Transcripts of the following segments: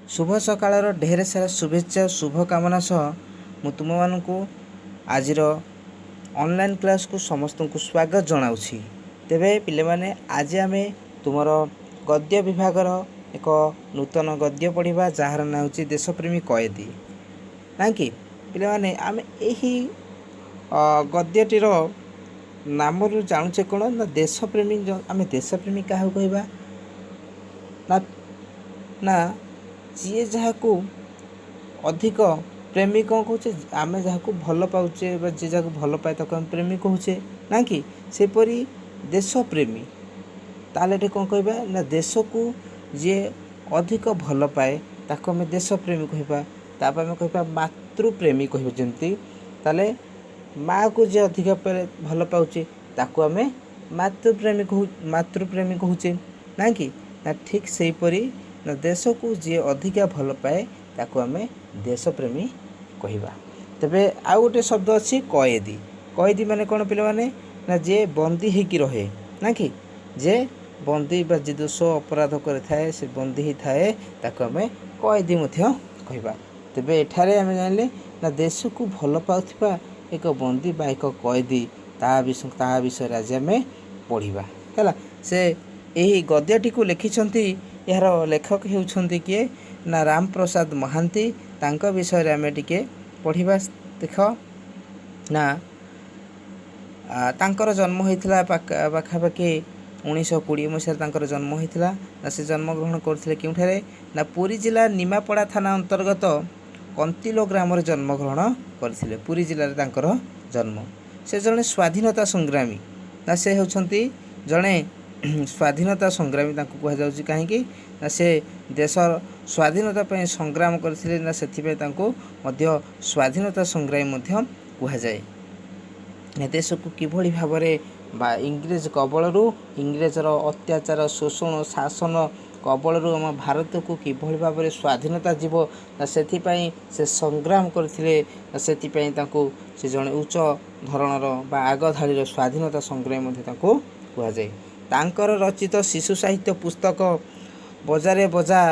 शुभ सकाळर ढेर सारा शुभेच्छा शुभकामना सह मु तुम मानू आज ऑनलाइन क्लास को समस्त को स्वागत जनाऊँगी। तेबे पिले माने आज आम तुमर गद्य विभागर एक नूतन गद्य पढ़ा जार ना हूँ देशप्रेमी कएदी ना कि पिले माने आम यही गद्यटीर नाम जानूचे कौन ना देशप्रेमी। आम देशप्रेमी क्या कहवा ना ना जी जहाँ को अधिक प्रेमी कौन कहे आम जहाँ को भल पाचे जी जहाँ भल पाए ताको आम प्रेमी कहे ना कि सेपरी देशप्रेमी ताले कौन कहवा ना देश को जी अधिक भल पाए ताको आम देशप्रेमी कहवा। तापर आम कहवा मातृप्रेमी कह जमी ताले माँ को जी अधिक भल पाचे ताको आम मातृप्रेमी कहचे ना कि ना ठीक सेपरी ना देश को जी अधिका भल पाए ताको आम देशप्रेमी कहवा। तेबे आउ गोटे शब्द अच्छी कएदी। कएदी माने कौन पिले माने ना जे बंदी होगी रहे ना कि जे बंदी बा जे दोष अपराध करे से बंदी ही थाए ताको आम कएदी कहवा। तेबे एठारे आम जानले ना देश को भल पाउथिबा एक बंदी बा एक कएदी ता विषय आज आम पढ़ा है। से यही गद्यटी को लिखिछंती यार लेखक होउछंती किए ना राम प्रसाद महांती तांका विषय आम टिके पढ़ा। देख ना तांकर जन्म होइथिला पाखापाखि 1920 मसीह जन्म होइथिला ना से जन्म ग्रहण करथिले केउठारे ना पुरी जिला निमापड़ा थाना अंतर्गत कंतिलो ग्राम जन्म ग्रहण करथिले। पुरी जिले तांकर जन्म से जने स्वाधीनता संग्रामी ना से होउछंती जने स्वाधीनता संग्रामी कह जाउछि कहीं ना से देशर स्वाधीनता पर संग्राम करथिले ना सेथिपे तांको मध्य स्वाधीनता संग्रामी मध्य कह जाए। देश को किभली भाबरे बा इंग्रेज कबलरू इंग्रेजर अत्याचार शोषण शासन कबलरू आम भारत को किभली भाबरे स्वाधीनता जीव ना सेथिपई से संग्राम करथिले ना सेथिपई तांको से जणे उच्च धरणर बा आग धाड़ीर स्वाधीनता संग्रामी मध्य तांको कह जाए। तांकर रचित शिशु साहित्य पुस्तक बजारे बजा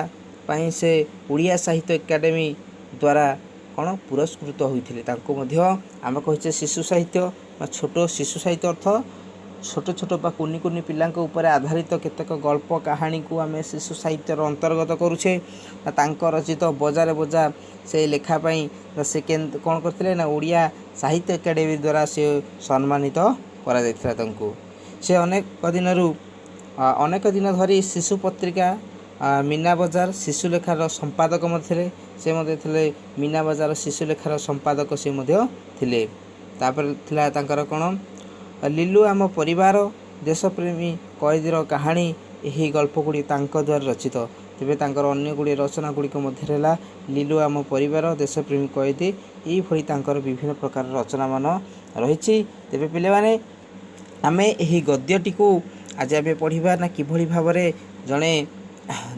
पाई से उड़िया साहित्य एकाडेमी द्वारा कौन पुरस्कृत होते आम कहे शिशु साहित्य छोट शिशु साहित्य अर्थ छोट छोट बा कुनी कुनी पिला ऊपर आधारित केतक गल्प कहानी को आम शिशु साहित्य अंतर्गत करुचे। रचित बजारे बजा से लेखापाई से कौन करते ना उड़िया साहित्य एकाडेमी द्वारा से सम्मानित कर से अनेक दिन धरी शिशु पत्रिका मीना बजार शिशु लेखार संपादक से थे मीना बजार शिशु लेखार संपादक से थे। तापर थिला तांकर कौन लीलू आम परिवार देशप्रेमी कएदीर कहानी यही गल्पगुड़ी द्वारा रचित। तेबे तांकर अन्य गुड़ी रचना गुड़िक मध्य लीलू आम परिवार देशप्रेमी कएदी यही भली तांकर विभिन्न प्रकार रचना मान रही। तेबे पिले माने आमे यही गद्यटी को आज आम पढ़ा ना किभली भाबरे जड़े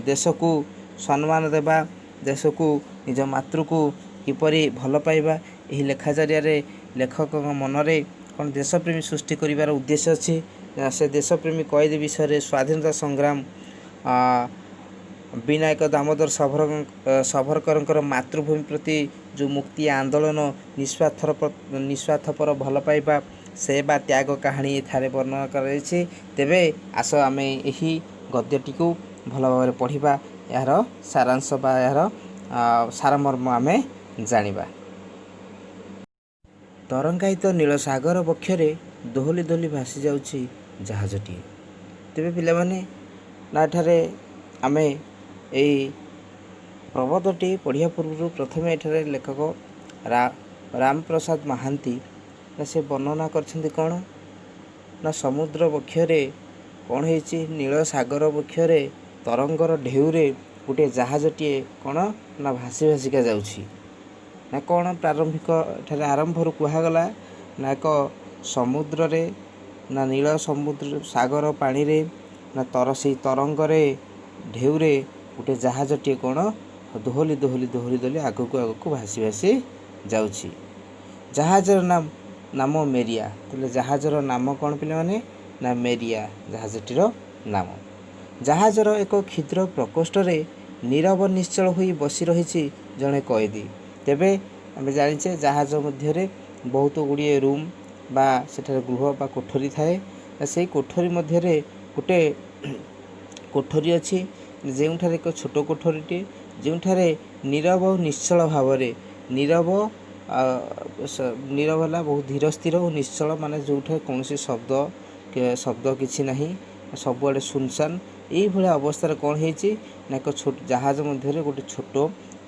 देश को सम्मान देवा देश को निज मातृ को किपरि भल पाइबा यही लेखा जरिया लेखक मनरे कौन देशप्रेमी सृष्टि करिवार उद्देश्य अच्छी। से देशप्रेमी कएदी विषय स्वाधीनता संग्राम विनायक दामोदर सावरकर मातृभूमि प्रति जो मुक्ति आंदोलन निस्वार्थपर भल पाइबा सेवा त्याग कहानी एठारे वर्णना कराई। तेबे आस आम यही गद्यटी को भल भाव पढ़ा यार सारांश बा यार सारमर्म आम जानिबा। तरंगायित नील सागर बक्षरे दोहली दोहली भासी जाउछि जहाजटी। तेबे पिले माने ना एठारे आमे एई प्रबंधटी पढ़िया पूर्व प्रथमे एठारे लेखक राम प्रसाद महांती से वर्णना करछन्ती कौन ना समुद्र बक्षरे कौन होइछि नील सागर बक्षरे तरंगर ढेउरे गोटे जहाजटीए कौन ना भासी भासिका जाउछि ना कौन प्रारंभिक एठारे आरंभरू कहगला ना एक समुद्र रे ना नील समुद्र सागर पानी रे ना तरसी तरंगरे ढेउरे गोटे जहाजटीए कौन दोहली दोहली दोहली दोहली आगक भासी भासी जाउछि। जहाजर नाम मेरिया। तो जहाजर नाम कौन पिले माने ना मेरिया जहाजटीर नाम। जहाजर एक क्षुद्र प्रकोष्ठ नीरव निश्चल होई बसी रही जड़े कैदी। तेबे आम जाचे जहाज मध्य बहुत गुड़िए रूम बा सेठारे गृह बा कोठरी थाए। से कोठरी मध्य गोटे कोठरी अच्छी जो एक छोट कोठरीटे जो नीरव और निश्चल भाव नीरव नीरव है बहुत धीर स्थिर और निश्चल माने जो कौन शब्द शब्द किसी ना सबुआड़े सुनसान यही भाया अवस्था कौन होती ना एक छोट जहाज मध्य गोटे छोट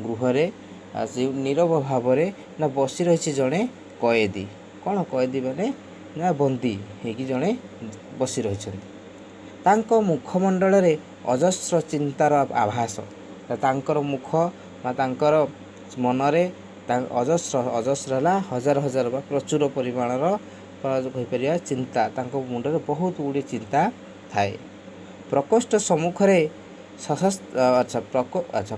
गृह जो नीरव भाव ना बसी रही जड़े कैदी। कौन कैदी माने ना बंदी होगी जड़े बसी रही मुखमंडल अजस्र चिंतार आभास तांकर मुख तांकर मनरे अजस्र अजस्र है हजार हजार बा प्रचुर परिमाणर कहीपर चिंता मुंडे बहुत गुड़ी चिंता थाए। प्रकोष्ठ सम्मुखें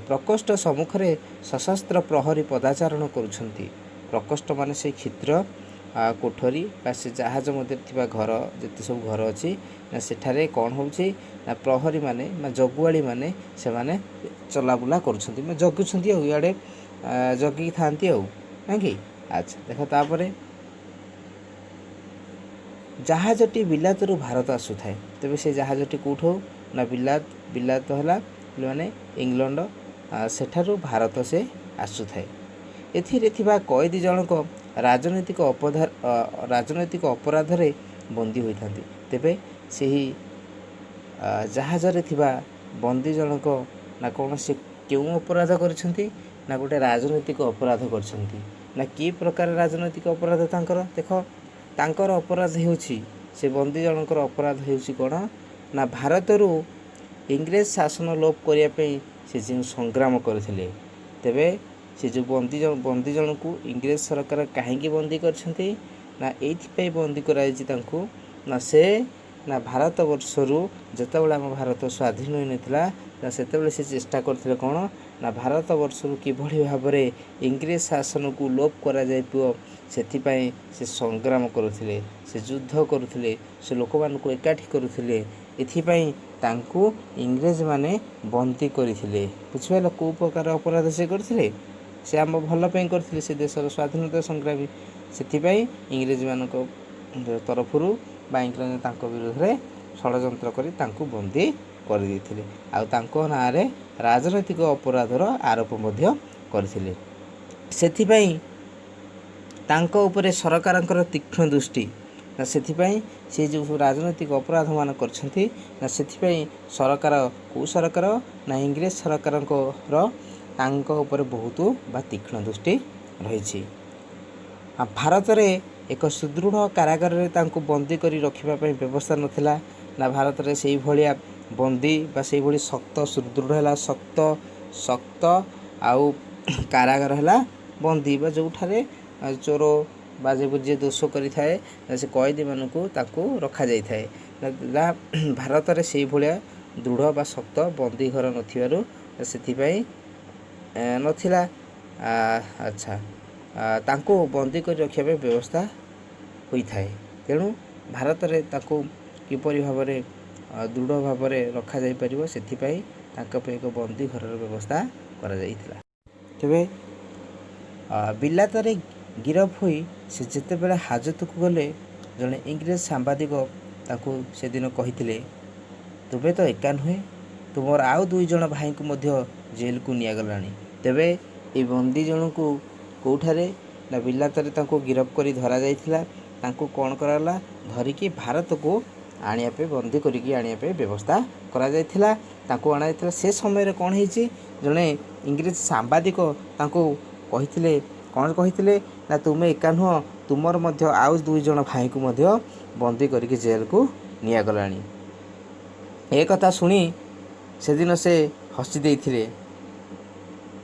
प्रकोष्ठ सम्मुखें सशस्त्र प्रहरी पदाचारण करुछंती। प्रकोष्ठ मान से क्षिद्र कोठरी बा से जहाज मध्य थिबा घर जिते सब घर अच्छी ना सेठारे कौन होची ना प्रहरी माने जगुआड़ी माने से माने चलाबुला करुछंती जगुछंती इआड़े जगी थांती ना कि। अच्छा देख तापर जहाजटी बिलातरू भारत आसुए तेज से जहाजटी कौट हो ना बिलात बिलात है माने इंग्लैंड सेठारू भारत से आसुए। एथिरे थिबा कैदी जनक राजनैतिक राजनैतिक अपराध रे बंदी होता तेबे से जहाज रे थिबा बंदी जनक ना कौन से क्यों अपराध करछंती ना गोटे राजनैतिक अपराध करछंती ना कि प्रकार राजनैतिक अपराध तांकर देख तांकर अपराध होउछि से बंदी जनकर अपराध होउछि कोन ना भारतरू इंग्रेज शासन लोप करिया पे से जो संग्राम करथिले तेबे से जो बंदी जन को इंग्रेज सरकार कहीं बंदी करछंती ना एइथिपाई बंदी कराइछि तांकू ना से ना भारत वर्षरू जेतेबेले आम भारत स्वाधीन होई नथिला ना सेतेबेले से चेष्टा करथिले कोन ना भारत वर्षरू किभଳି भाबरे इंग्रेज शासन को लोप करा जाय पियो सेथिपाई से संग्राम करुथिले से युद्ध करुथिले से लोक मानकू एकाठी करुथिले एथिपाई तांकू इंग्रेज माने बंदी करथिले। बुझिपाल को प्रकार अपराध से करथिले से आम भल पे करथिले से देशर स्वाधीनता संग्रामी सेथिपाई इंग्रेज मानक तरफरू बा इंग्रेज तांको विरोध रे षड़यंत्र करी तांकू बंदी कर देथिले आ तांको नारे राजनैतिक अपराधर आरोप मध्य करथिले। सेथिपाई तांको उपरे सरकारंकर तीक्ष्ण दृष्टि ना सेथिपाई से जो राजनैतिक अपराध मान करछंती ना सेथिपाई सरकार को सरकार ना इंग्रेज सरकारंकर तांको उपरे बहुत बा तीक्ष्ण दृष्टि रही। भारत रे एक सुदृढ़ कारागार रे तांको बंदी करी रखिबा पई व्यवस्था नथिला ना भारत रे सेही भलिया बंदी बा सेही भली शक्त सुदृढ़ है शक्त शक्त आउ कारागार है बंदी बा जोठारे चोर बा जे दोष करि थाए से कैदी मानकू ताकू रखा जाई थाए ना भारत रे सेही भलिया दृढ़ बा शक्त बंदी घर नथिबारु सेथिपाई नथिला। अच्छा तांको बंदी कर रखिया पे व्यवस्था होई थाए तेणु भारत रे ताकू किपरि भाबरे दृढ़ भाबरे रखा जाई परिबो सेथिपाई तांको पे एक बंदी घरर व्यवस्था करा जाईथिला। तेबे बिलात रे गिरफ होई से जेते बेला हाजत को गले जने इंग्रेज सांबादिक ताकू से दिन कहिथिले तुबे तो एका नुहे तुमर आउ दुई जण भाई को मध्य जेल को निया गलानी। तेबे ए बंदी जण को कोठारे ना बिलात रे तांको गिरफ करी धरा जाईथिला तांको कोन कराला धरिकी भारत को आनिया पे बंदी करिकी आनिया पे व्यवस्था करा जाईथिला तांको आना जाईथिला। से समय रे कोन हेची जने इंग्रेज सांबादिक तांको कहिथिले कोन कहिथिले ना तुमे एका नुह तुमर मध्य आउ दुई जण भाई को मध्य बंदी करिकी जेल को निया गलानी। ए कथा सुनी से दिन से हसी देइथिले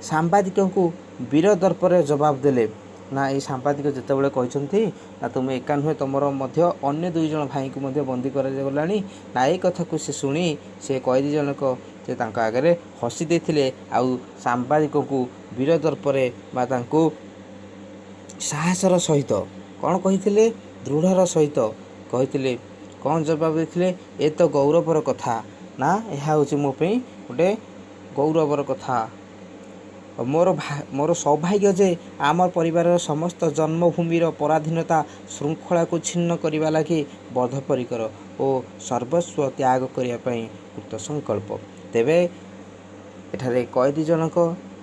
सांबादिक को वीर दर्पर जवाब देले ना ये सांबादिक जितेबाला कहते ना तुम एका नुहे तुमर मध्य अन्य दुई जण भाई को मध्य बंदी कर गलानी ना ये कथा को से शुणी से कैदी जनक से आगे हसी देते आउ सांबादिक को वीर दर्पर बा साहसर सहित कौन कही दृढ़र सहित कही कौन जवाब देते ए तो गौरवर कथा ना यह हूँ मोप गोटे गौरवर कथा मोर सौभाग्य जे आमर परिवार समस्त जन्मभूमिर पराधीनता श्रृंखला को छिन्न करने लगी बद्धपरिकर और सर्वस्व त्याग करने कृत संकल्प। तेबे एठारे कैदी जनक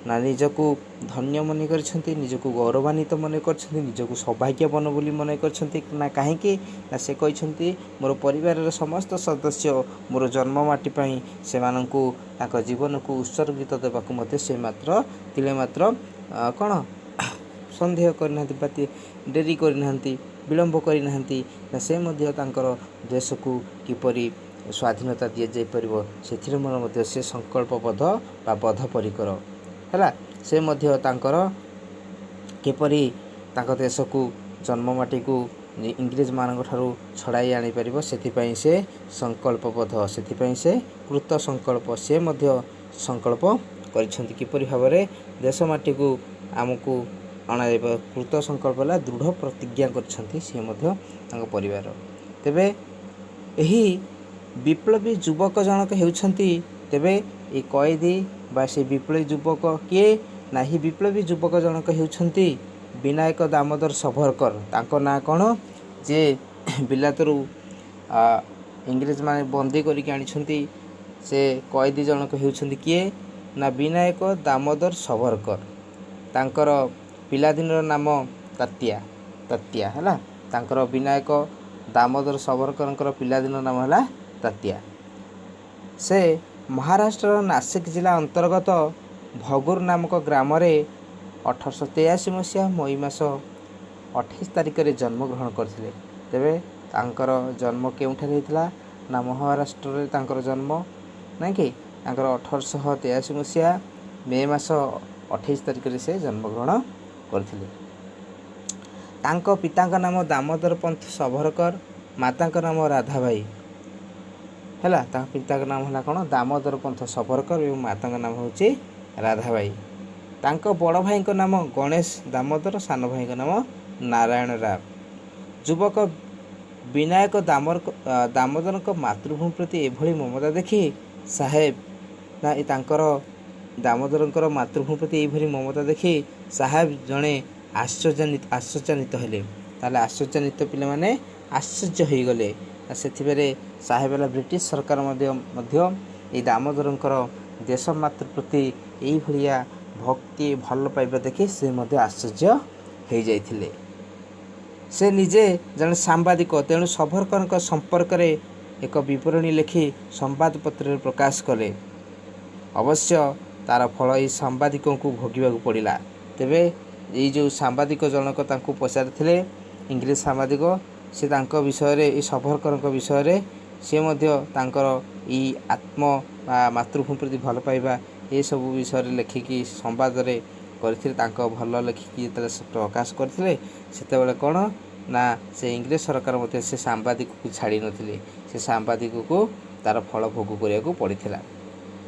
ना निजको धन्य मन कर निजको गौरवान्वित मन कर निजको सौभाग्यवन बोली मन कर ना कहीं ना से कहते मोर परिवार समस्त सदस्य मोर जन्ममाटी से मानू जीवन को उत्सर्गित देवाक मते से मात्र तिले मात्र कौन सन्देह करना डेरी करना विलंब करना से देश को किपरि स्वाधीनता दि जापर से से संकल्पबद्ध बा बद्धपरिकर है से किपरि देश को जन्ममाटी को इंग्रेज मान छड़ाई आनीपर से संकल्पबद्ध से कृत संकल्प से संकल्प किपरि भाव में देश माटी को आमको अणा कृत संकल्प है दृढ़ प्रतिज्ञा कर परिवार। तेबे यही विप्लवी युवक जनक होती तेबे ये कैदी बा से विप्लवी युवक किए ना ही विप्लवी युवक जनक होती विनायक दामोदर सावरकर तांको ना कौन जे बिलातरू इंग्रेज माने बंदी करके आनी से कैदी जनक होती किए ना विनायक दामोदर सावरकर तांकर पिलादिन नाम तात्या है तांकर विनायक दामोदर सावरकर पिलादिन नाम है तात्या। से महाराष्ट्र नासिक जिला अंतर्गत भगुर नामक ग्राम 1883 मसीहा मई मास 28 तारिख में जन्मग्रहण करते। तेबे तांकर जन्म केउठारे होइतिला ना महाराष्ट्र रे तांकर जन्म ना कि 1883 मसीहा मे मास 28 तारिख में से जन्मग्रहण करथिले। तांको पितांका नाम दामोदर पंथ सावरकर माता नाम राधाबाई है पिता नाम है कौन दामोदर पंथ सावरकर और माता नाम हूँ राधाबाई। तांको बड़ भाई नाम गणेश दामोदर सान भाई नाम नारायण राव। युवक विनायक दामोदर मातृभूमि प्रति एभली ममता देखी साहेब ना तांकर दामोदर मातृभूमि प्रति एभली ममता देखी साहेब जड़े आश्चर्यान्वित हेले। ताले आश्चर्यान्वित पिले माने आश्चर्य हो गले से साहेब वाला ब्रिटिश सरकार मध्य दामोदर देश मातृ प्रति यही भाया भक्ति भल पाइबा देखि से आश्चर्य हो जाइथिले। से निजे जड़े सांबादिक तेणु सावरकर संपर्क में एक विवरणी लिखि संवादपत्र प्रकाश कले। अवश्य तार फल ये सांबादिकों को भोगवा पड़ा। तेबे ये जो सांबादिक जनक तांको पचारि इंग्रेज सांबादिक से तांको विषय रे सावरकर विषय सी ई आत्म मातृभूमि प्रति भल पाइबा ये सब विषय लिखिकी संवाद भल लिखिकी प्रकाश करते से कौन ना से इंग्रेज सरकार मत से सांबादिक को छाड़ी नथिले से सांबादिक को तार फल भोग करने को पड़ा।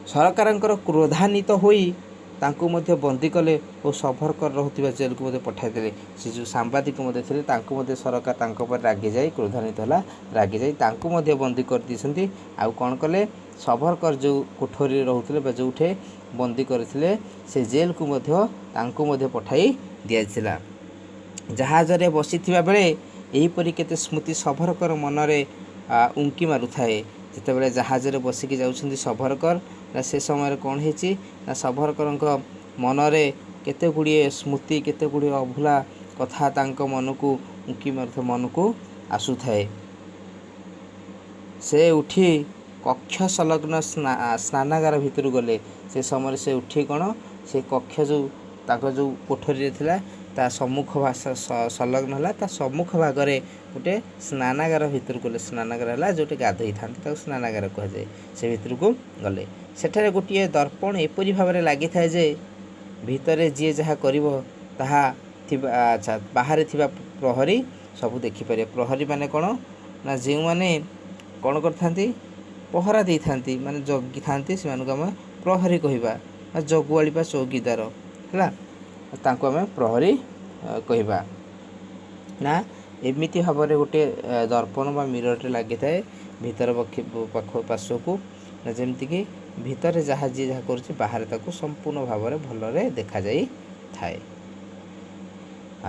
सरकार क्रोधान्वित होई तांको मध्य बंदी कले और सावरकर रहुतिबा जेल को मध्य पठाइदेले। से जो सांबादिक मध्य थे तांको मध्य सरकार तांको पर रागी जाई क्रोधान्वित होला रागी जाई तांको मध्य बंदी कर दिसंती। आउ कोन कले सावरकर जो कोठरी रहुतिले बा जोठे बंदी करथिले से जेल को मध्य तांको मध्य पठाई दियाथिला। जहाज रे बसिथिबा बेले एही परि केते स्मृति सावरकर मनरे उंकी मारु थाए। जितेबाला जहाज रे बसिकी जाउछंती सावरकर से समय कौन होती ना सावरकर मनरे केते गुड़िए स्मृति केते गुड़िए अभुला कथा तांको मन को उंकी मार मन को आसु थाए। से उठी कक्ष संलग्न स्नानागार भितर गले। से समय से उठी कौन से कक्ष जो ताको जो कोठरी थिला ता सम्मुख भाषा संलग्न है ता सम्मुख भागरे गोटे स्नानागार भितर गले। स्नानागार है जोटे गाधई था स्नानागार कहुए से भितर को गले। सेठारे गोटे दर्पण एपरी भाव में लगी थाए जे भितर जी जहाँ अच्छा बाहर थिबा प्रहरी सब देखिपारे। प्रहरी माने कौन ना जो मैंने कौन करथांती पहरा दे थांती माने जगी थांती से आम प्रहरी कहवा जगुआली बा चौकीदार है तांको आम प्रहरी कहवा ना एमती भाव में गोटे दर्पण बा मिरर लगी थाए भीतर पाख पार्श्व को जमीक ଭିତରେ ଯାହା ଯିଏ ଯାହା କରୁଛି ବାହାରେ ତାକୁ ସମ୍ପୂର୍ଣ୍ଣ ଭାବରେ ଭଲରେ ଦେଖାଯାଇଥାଏ।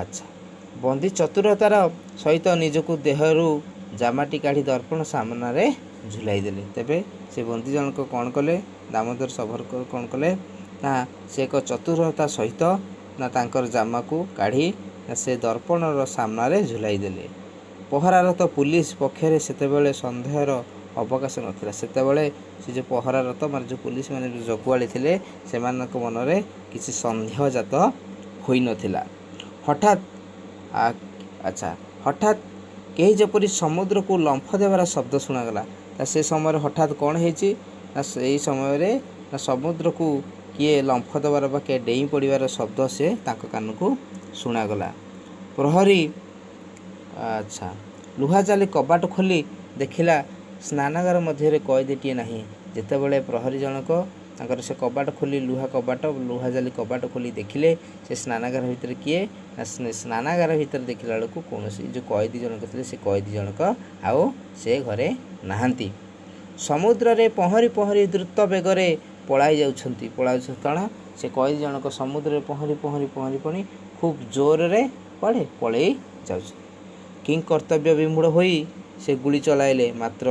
ଆଚ୍ଛା, ବନ୍ଦୀ ଚତୁରତାର ସହିତ ନିଜକୁ ଦେହରୁ ଜାମାଟି କାଢ଼ି ଦର୍ପଣ ସାମ୍ନାରେ ଝୁଲାଇ ଦେଲେ। ତେବେ ସେ ବନ୍ଦୀ ଜଣକ କ'ଣ କଲେ? ଦାମୋଦର ସଭରକର କ'ଣ କଲେ ନା ସେ ଏକ ଚତୁରତା ସହିତ ନା ତାଙ୍କର ଜାମାକୁ କାଢ଼ି ସେ ଦର୍ପଣର ସାମ୍ନାରେ ଝୁଲାଇ ଦେଲେ। ପହରାରତ ପୁଲିସ ପକ୍ଷରେ ସେତେବେଳେ ସନ୍ଦେହର ଅବକାଶ ନଥିଲା। ସେତେବେଳେ ସେ ଯେଉଁ ପହରାରତ ମାନେ ଯେଉଁ ପୁଲିସ ମାନେ ଜଗୁଆଳି ଥିଲେ ସେମାନଙ୍କ ମନରେ କିଛି ସନ୍ଦେହଜାତ ହୋଇନଥିଲା। ହଠାତ୍ କେହି ଯେପରି ସମୁଦ୍ରକୁ ଲମ୍ଫ ଦେବାର ଶବ୍ଦ ଶୁଣାଗଲା। ସେ ସମୟରେ ହଠାତ୍ କ'ଣ ହେଇଛି ନା ସେଇ ସମୟରେ ନା ସମୁଦ୍ରକୁ କିଏ ଲମ୍ଫ ଦେବାର ବା କିଏ ଡେଇଁ ପଡ଼ିବାର ଶବ୍ଦ ସେ ତାଙ୍କ କାନକୁ ଶୁଣାଗଲା। ପ୍ରହରୀ ଲୁହା ଜାଲି କବାଟ ଖୋଲି ଦେଖିଲା ସ୍ନାନାଗାର ମଧ୍ୟରେ କଏଦୀଟିଏ ନାହିଁ। ଯେତେବେଳେ ପ୍ରହରୀ ଜଣକ ତାଙ୍କର ସେ କବାଟ ଖୋଲି ଲୁହା ଜାଲି କବାଟ ଖୋଲି ଦେଖିଲେ ସେ ସ୍ନାନାଗାର ଭିତରେ କିଏ ନା ସ୍ନାନାଗାର ଭିତରେ ଦେଖିଲା ବେଳକୁ କୌଣସି ଯେଉଁ କଏଦୀ ଜଣକ ଥିଲେ ସେ କଏଦୀ ଜଣକ ଆଉ ସେ ଘରେ ନାହାନ୍ତି। ସମୁଦ୍ରରେ ପହଁରି ପହଁରି ଦ୍ରୁତ ବେଗରେ ପଳାଇ ଯାଉଛନ୍ତି କ'ଣ ସେ କଏଦୀ ଜଣକ ସମୁଦ୍ରରେ ପହଁରି ଖୁବ୍ ଜୋରରେ ପଳେଇ ଯାଉଛନ୍ତି। କିଂ କର୍ତ୍ତବ୍ୟ ବିମୂଢ଼ ହୋଇ ସେ ଗୁଳି ଚଳାଇଲେ, ମାତ୍ର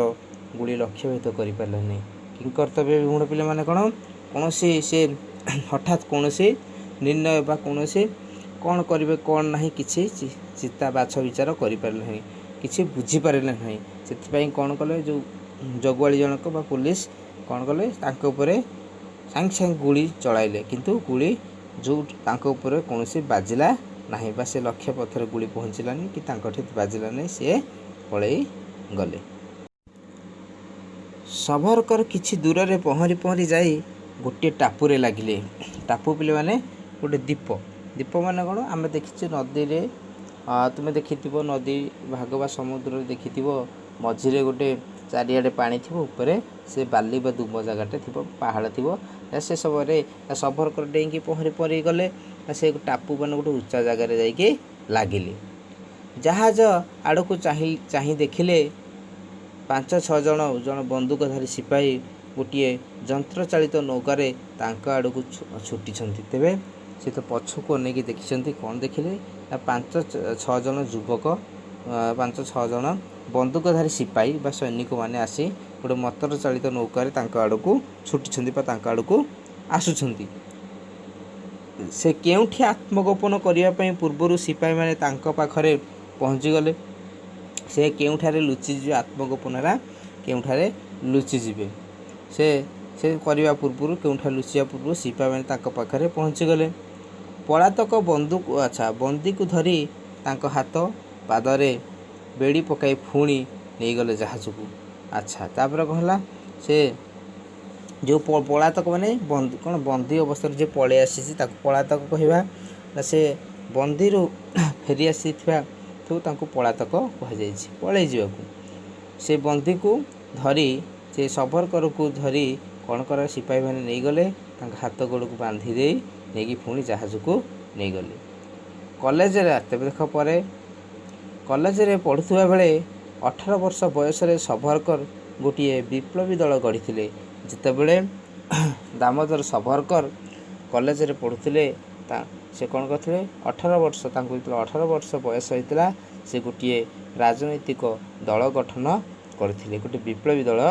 ଗୁଳି ଲକ୍ଷ୍ୟଭେଦ କରିପାରିଲେ ନାହିଁ। କିଂ କର୍ତ୍ତବ୍ୟ ବିମୂଢ଼ ପିଲାମାନେ କ'ଣ କୌଣସି ସେ ହଠାତ୍ କୌଣସି ନିର୍ଣ୍ଣୟ ବା କୌଣସି କ'ଣ କରିବେ କ'ଣ ନାହିଁ କିଛି ଚିନ୍ତା ବାଛ ବିଚାର କରିପାରିଲେ ନାହିଁ, କିଛି ବୁଝିପାରିଲେ ନାହିଁ। ସେଥିପାଇଁ କ'ଣ କଲେ ଯେଉଁ ଜଗୁଆଳି ଜଣକ ବା ପୁଲିସ କ'ଣ କଲେ ତାଙ୍କ ଉପରେ ସାଙ୍ଗେ ଗୁଳି ଚଳାଇଲେ, କିନ୍ତୁ ଗୁଳି ଯେଉଁ ତାଙ୍କ ଉପରେ କୌଣସି ବାଜିଲା ନାହିଁ ବା ସେ ଲକ୍ଷ୍ୟ ପଥରେ ଗୁଳି ପହଞ୍ଚିଲାନି କି ତାଙ୍କଠି ବାଜିଲା ନାହିଁ, ସିଏ ପଳେଇ ଗଲେ। ସଭରକର କିଛି ଦୂରରେ ପହଁରି ଯାଇ ଗୋଟିଏ ଟାପୁରେ ଲାଗିଲେ। ଟାପୁ ପିଲାମାନେ ଗୋଟେ ଦ୍ୱୀପ ମାନେ କ'ଣ ଆମେ ଦେଖିଛୁ ନଦୀରେ, ତୁମେ ଦେଖିଥିବ ନଦୀ ଭାଗ ବା ସମୁଦ୍ରରେ ଦେଖିଥିବ ମଝିରେ ଗୋଟେ ଚାରିଆଡ଼େ ପାଣି ଥିବ, ଉପରେ ସେ ବାଲି ବା ଦୁମ ଜାଗାଟେ ଥିବ, ପାହାଡ଼ ଥିବ। ସେ ସମୟରେ ସଭରକର ଡେଇଁକି ପହଁରି ଗଲେ ସେ ଟାପୁ ମାନେ ଗୋଟେ ଉଚ୍ଚା ଜାଗାରେ ଯାଇକି ଲାଗିଲେ। ଜାହାଜ ଆଡ଼କୁ ଚାହିଁ ଦେଖିଲେ 5-6 ଜଣ ବନ୍ଧୁକଧାରୀ ସିପାହୀ ଗୋଟିଏ ଯନ୍ତ୍ରଚାଳିତ ନୌକାରେ ତାଙ୍କ ଆଡ଼କୁ ଛୁଟିଛନ୍ତି। ତେବେ ସେ ତ ପଛକୁ ଅନେଇକି ଦେଖିଛନ୍ତି, କ'ଣ ଦେଖିଲେ ନା 5-6 ଜଣ ଯୁବକ 5-6 ଜଣ ବନ୍ଧୁକଧାରୀ ସିପାହୀ ବା ସୈନିକମାନେ ଆସି ଗୋଟେ ମଟର ଚାଳିତ ନୌକାରେ ତାଙ୍କ ଆଡ଼କୁ ଛୁଟିଛନ୍ତି ବା ତାଙ୍କ ଆଡ଼କୁ ଆସୁଛନ୍ତି। ସେ କେଉଁଠି ଆତ୍ମଗୋପନ କରିବା ପାଇଁ ପୂର୍ବରୁ ସିପାହୀମାନେ ତାଙ୍କ ପାଖରେ ପହଞ୍ଚିଗଲେ। ସେ କେଉଁଠାରେ ଲୁଚିଯିବେ, ଆତ୍ମଗୋପନରା କେଉଁଠାରେ ଲୁଚିଯିବେ ସେ କରିବା ପୂର୍ବରୁ କେଉଁଠାରେ ଲୁଚିବା ପୂର୍ବରୁ ସିପାହୀମାନେ ତାଙ୍କ ପାଖରେ ପହଞ୍ଚିଗଲେ। ପଳାତକ ବନ୍ଦୀକୁ ଧରି ତାଙ୍କ ହାତ ପାଦରେ ବେଡ଼ି ପକାଇ ପୁଣି ନେଇଗଲେ ଜାହାଜକୁ। ତାପରେ କ'ଣ ହେଲା, ସେ ଯେଉଁ ପଳାତକ ମାନେ ବନ୍ଦୀ ଅବସ୍ଥାରେ ଯେ ପଳେଇ ଆସିଛି ତାକୁ ପଳାତକ କହିବା ନା ସେ ବନ୍ଦୀରୁ ଫେରି ଆସିଥିବା ତାଙ୍କୁ ପଳାତକ କୁହାଯାଇଛି, ପଳେଇ ଯିବାକୁ। ସେ ବନ୍ଦୀକୁ ଧରି ସେ ସଭରକରକୁ ଧରି କ'ଣ କରା ସିପାହୀମାନେ ନେଇଗଲେ, ତାଙ୍କ ହାତ ଗୋଡ଼କୁ ବାନ୍ଧି ଦେଇ ନେଇକି ପୁଣି ଜାହାଜକୁ ନେଇଗଲେ। କଲେଜରେ ପରେ କଲେଜରେ ପଢ଼ୁଥିବା ବେଳେ 18 ବର୍ଷ ବୟସରେ ସଭରକର ଗୋଟିଏ ବିପ୍ଳବୀ ଦଳ ଗଢ଼ିଥିଲେ। ଯେତେବେଳେ ଦାମୋଦର ସଭରକର କଲେଜରେ ପଢ଼ୁଥିଲେ ସେ କ'ଣ କରିଥିଲେ, ତାଙ୍କୁ ଯେତେବେଳେ 18 ବର୍ଷ ବୟସ ହୋଇଥିଲା ସେ ଗୋଟିଏ ରାଜନୈତିକ ଦଳ ଗଠନ କରିଥିଲେ, ଗୋଟିଏ ବିପ୍ଳବୀ ଦଳ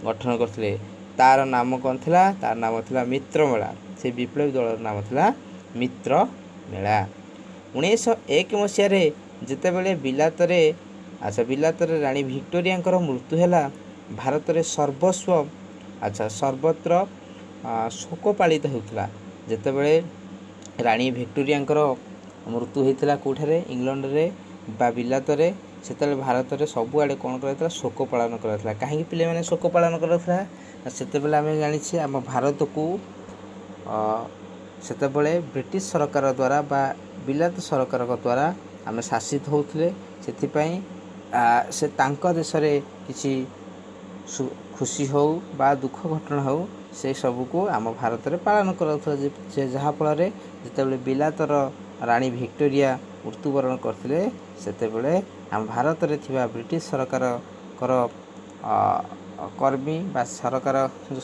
ଗଠନ କରିଥିଲେ। ତା'ର ନାମ କ'ଣ ଥିଲା? ତା'ର ନାମ ଥିଲା ମିତ୍ରମେଳା। ସେ ବିପ୍ଳବୀ ଦଳର ନାମ ଥିଲା ମିତ୍ରମେଳା। 1901 ମସିହାରେ ଯେତେବେଳେ ବିଲାତରେ ରାଣୀ ଭିକ୍ଟୋରିଆଙ୍କର ମୃତ୍ୟୁ ହେଲା, ଭାରତରେ ସର୍ବତ୍ର ଶୋକ ପାଳିତ ହେଉଥିଲା। ଯେତେବେଳେ ରାଣୀ ଭିକ୍ଟୋରିଆଙ୍କର ମୃତ୍ୟୁ ହୋଇଥିଲା କେଉଁଠାରେ, ଇଂଲଣ୍ଡରେ ବା ବିଲାତରେ, ସେତେବେଳେ ଭାରତରେ ସବୁଆଡ଼େ କ'ଣ କରାଯାଇଥିଲା, ଶୋକ ପାଳନ କରାଯାଇଥିଲା। କାହିଁକି ପିଲାମାନେ ଶୋକ ପାଳନ କରାଯାଇଥିଲା? ସେତେବେଳେ ଆମେ ଜାଣିଛେ ଆମ ଭାରତକୁ ସେତେବେଳେ ବ୍ରିଟିଶ ସରକାର ଦ୍ୱାରା ବା ବିଲାତ ସରକାରଙ୍କ ଦ୍ୱାରା ଆମେ ଶାସିତ ହେଉଥିଲେ। ସେଥିପାଇଁ ସେ ତାଙ୍କ ଦେଶରେ କିଛି ଖୁସି ହେଉ ବା ଦୁଃଖ ଘଟଣା ହେଉ ସେ ସବୁକୁ ଆମ ଭାରତରେ ପାଳନ କରାଯାଉଥିଲା। ଯାହାଫଳରେ ଯେତେବେଳେ ବିଲାତର ରାଣୀ ଭିକ୍ଟୋରିଆ ମୃତ୍ୟୁବରଣ କରିଥିଲେ, ସେତେବେଳେ ଆମ ଭାରତରେ ଥିବା ବ୍ରିଟିଶ ସରକାରଙ୍କର କର୍ମୀ ବା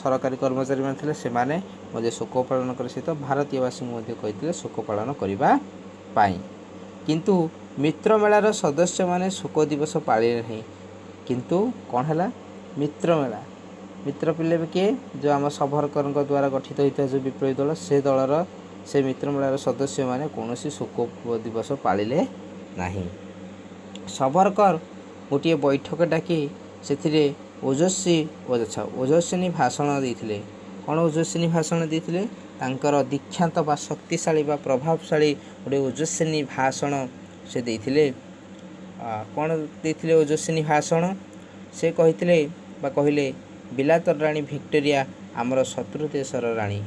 ସରକାରୀ କର୍ମଚାରୀମାନେ ଥିଲେ ସେମାନେ ମଧ୍ୟ ଶୋକ ପାଳନ କରିବା ସହିତ ଭାରତୀୟବାସୀଙ୍କୁ ମଧ୍ୟ କହିଥିଲେ ଶୋକ ପାଳନ କରିବା ପାଇଁ। କିନ୍ତୁ ମିତ୍ରମେଳାର ସଦସ୍ୟମାନେ ଶୋକ ଦିବସ ପାଳିଲେ ନାହିଁ। କିନ୍ତୁ କ'ଣ ହେଲା, ମିତ୍ର ପିଲେ ବି କିଏ, ଯେଉଁ ଆମ ସଭରକରଙ୍କ ଦ୍ୱାରା ଗଠିତ ହୋଇଥିବା ଯେଉଁ ବିପ୍ଳବୀ ଦଳ, ସେ ଦଳର ସେ ମିତ୍ରମେଳାର ସଦସ୍ୟମାନେ କୌଣସି ଶୋକ ଦିବସ ପାଳିଲେ ନାହିଁ। ସଭରକର ଗୋଟିଏ ବୈଠକ ଡାକି ସେଥିରେ ଓଜସ୍ୱିନୀ ଭାଷଣ ଦେଇଥିଲେ। କ'ଣ ଓଜସ୍ୱିନୀ ଭାଷଣ ଦେଇଥିଲେ? ତାଙ୍କର ଦୀକ୍ଷାନ୍ତ ବା ଶକ୍ତିଶାଳୀ ବା ପ୍ରଭାବଶାଳୀ ଗୋଟିଏ ଓଜସ୍ୱିନୀ ଭାଷଣ ସେ ଦେଇଥିଲେ। କ'ଣ ଦେଇଥିଲେ ଓଜସ୍ୱିନୀ ଭାଷଣ? ସେ କହିଲେ ବିଲାତର ରାଣୀ ଭିକ୍ଟୋରିଆ ଆମର ଶତ୍ରୁ ଦେଶର ରାଣୀ।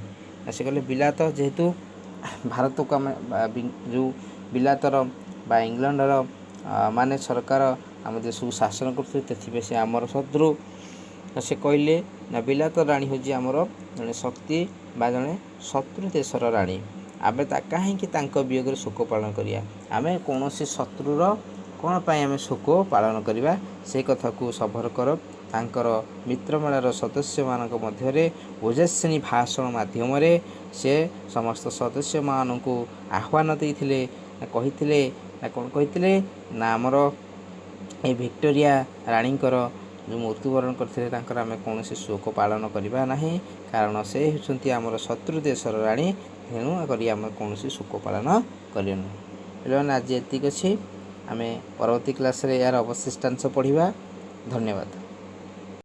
ସେ କହିଲେ ବିଲାତ ଯେହେତୁ ଭାରତକୁ ଆମେ ଯେଉଁ ବିଲାତର ବା ଇଂଲଣ୍ଡର ମାନେ ସରକାର ଆମ ଦେଶକୁ ଶାସନ କରୁଥିଲେ, ସେଥିପାଇଁ ସେ ଆମର ଶତ୍ରୁ। ସେ କହିଲେ ନା ବିଲାତର ରାଣୀ ହେଉଛି ଆମର ଜଣେ ଶକ୍ତି ବା ଜଣେ ଶତ୍ରୁ ଦେଶର ରାଣୀ। ଆମେ କାହିଁକି ତାଙ୍କ ବିୟୋଗରେ ଶୋକ ପାଳନ କରିବା? ଆମେ କୌଣସି ଶତ୍ରୁର କ'ଣ ପାଇଁ ଆମେ ଶୋକ ପାଳନ କରିବା? ସେ କଥାକୁ ସଭରକର ତାଙ୍କର ମିତ୍ରମେଳାର ସଦସ୍ୟମାନଙ୍କ ମଧ୍ୟରେ ଓଜସ୍ୱିନୀ ଭାଷଣ ମାଧ୍ୟମରେ ସେ ସମସ୍ତ ସଦସ୍ୟମାନଙ୍କୁ ଆହ୍ୱାନ ଦେଇଥିଲେ। କ'ଣ କହିଥିଲେ ନା ଆମର ଏ ଭିକ୍ଟୋରିଆ ରାଣୀଙ୍କର ଯେଉଁ ମୃତ୍ୟୁବରଣ କରିଥିଲେ ତାଙ୍କର ଆମେ କୌଣସି ଶୋକ ପାଳନ କରିବା ନାହିଁ, କାରଣ ସେ ହେଉଛନ୍ତି ଆମର ଶତ୍ରୁ ଦେଶର ରାଣୀ। ତେଣୁ କରି ଆମେ କୌଣସି ଶୋକ ପାଳନ କରିବାନି। ପିଲାମାନେ ଆଜି ଏତିକି ଅଛି। ଆମେ ପରବର୍ତ୍ତୀ କ୍ଲାସ୍ରେ ଏହାର ଅବଶିଷ୍ଟାଂଶ ପଢ଼ିବା। ଧନ୍ୟବାଦ।